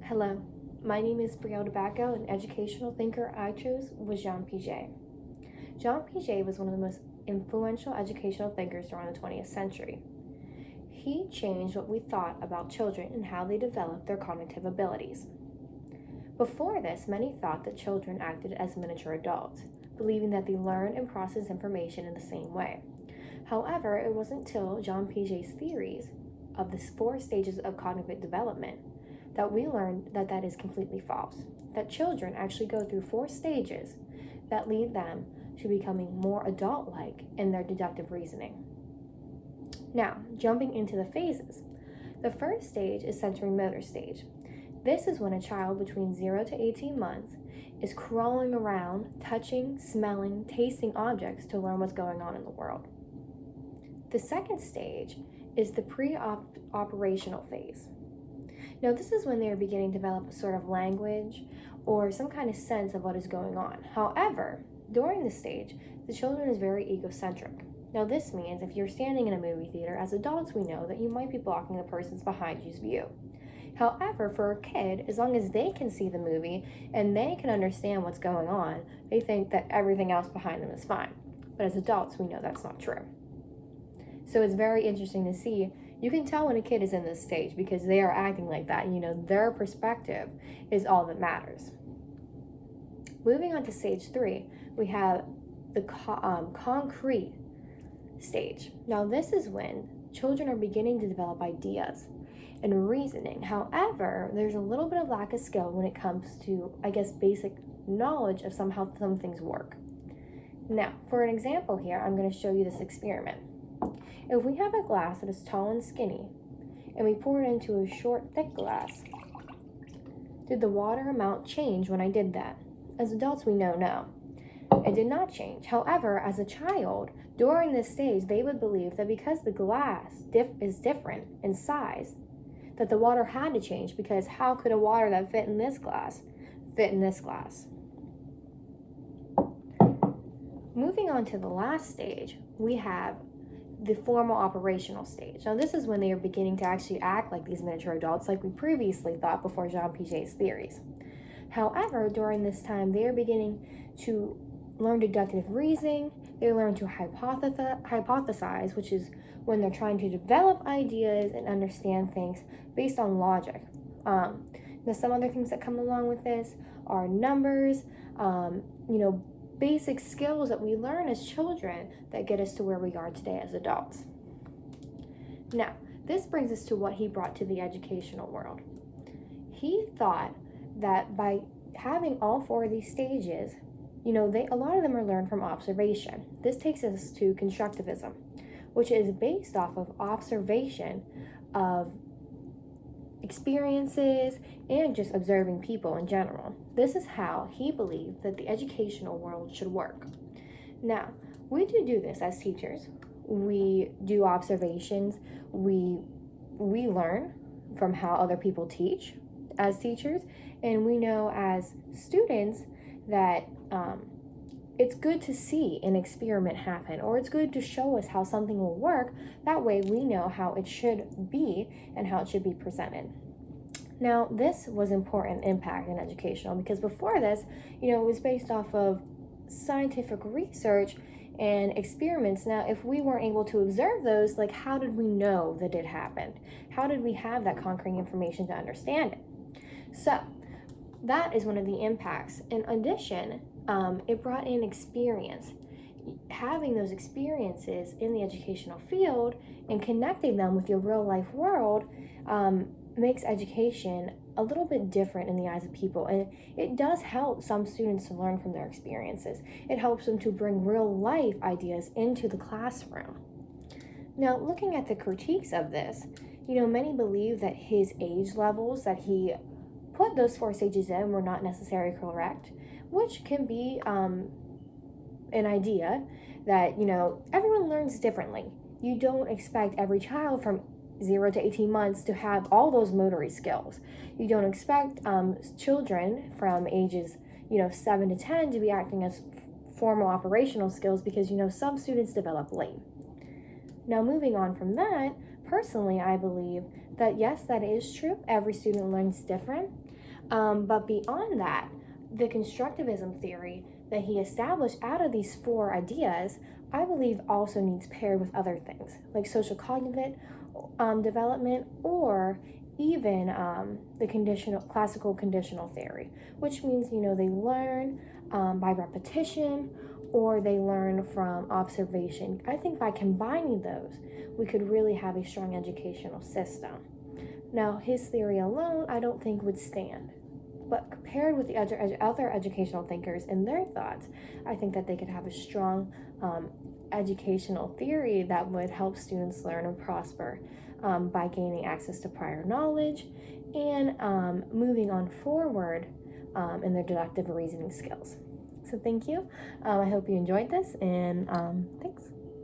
Hello, my name is Brielle DeBacco, and educational thinker I chose was Jean Piaget. Jean Piaget was one of the most influential educational thinkers during the 20th century. He changed what we thought about children and how they develop their cognitive abilities. Before this, many thought that children acted as miniature adults, believing that they learn and process information in the same way. However, it wasn't until Jean Piaget's theories of the 4 stages of cognitive development that we learned that that is completely false, that children actually go through 4 stages that lead them to becoming more adult-like in their deductive reasoning. Now, jumping into the phases. The first stage is sensory motor stage. This is when a child between 0 to 18 months is crawling around, touching, smelling, tasting objects to learn what's going on in the world. The second stage is the pre-operational phase. Now, this is when they are beginning to develop a sort of language or some kind of sense of what is going on. However, during this stage, the children is very egocentric. Now, this means if you're standing in a movie theater, as adults, we know that you might be blocking the person's behind you's view. However, for a kid, as long as they can see the movie and they can understand what's going on, they think that everything else behind them is fine. But as adults, we know that's not true. So it's very interesting to see. You can tell when a kid is in this stage because they are acting like that. Their perspective is all that matters. Moving on to stage 3, we have the concrete stage. Now, this is when children are beginning to develop ideas and reasoning. However, there's a little bit of lack of skill when it comes to, basic knowledge of how some things work. Now, for an example here, I'm going to show you this experiment. If we have a glass that is tall and skinny, and we pour it into a short, thick glass, did the water amount change when I did that? As adults, we know no. It did not change. However, as a child, during this stage, they would believe that because the glass is different in size, that the water had to change, because how could a water that fit in this glass fit in this glass? Moving on to the last stage, we have the formal operational stage. Now, this is when they are beginning to actually act like these miniature adults, like we previously thought before Jean Piaget's theories. However, during this time, they are beginning to learn deductive reasoning. They learn to hypothesize, which is when they're trying to develop ideas and understand things based on logic. Now, some other things that come along with this are numbers, basic skills that we learn as children that get us to where we are today as adults. Now, this brings us to what he brought to the educational world. He thought that by having all 4 of these stages, a lot of them are learned from observation. This takes us to constructivism, which is based off of observation of experiences and just observing people in general. This is how he believed that the educational world should work. Now, we do this as teachers. We do observations. We learn from how other people teach as teachers, and we know as students that it's good to see an experiment happen, or it's good to show us how something will work. That way we know how it should be and how it should be presented. Now, this was important impact in educational, because before this, it was based off of scientific research and experiments. Now, if we weren't able to observe those, how did we know that it happened? How did we have that concrete information to understand it? So, that is one of the impacts. In addition, it brought in experience. Having those experiences in the educational field and connecting them with your real life world makes education a little bit different in the eyes of people. And it does help some students to learn from their experiences. It helps them to bring real life ideas into the classroom. Now, looking at the critiques of this, many believe that his age levels that he put those 4 stages in were not necessarily correct, which can be an idea that, everyone learns differently. You don't expect every child from 0 to 18 months to have all those motory skills. You don't expect children from ages, 7 to 10 to be acting as formal operational skills, because, some students develop late. Now, moving on from that, Personally, I believe that yes, that is true. Every student learns different. But beyond that, the constructivism theory that he established out of these four ideas, I believe also needs paired with other things like social cognitive development, or even the classical conditional theory, which means they learn by repetition, or they learn from observation. I think by combining those, we could really have a strong educational system. Now, his theory alone, I don't think would stand. But compared with the other educational thinkers and their thoughts, I think that they could have a strong educational theory that would help students learn and prosper by gaining access to prior knowledge and moving on forward in their deductive reasoning skills. So thank you. I hope you enjoyed this, and thanks.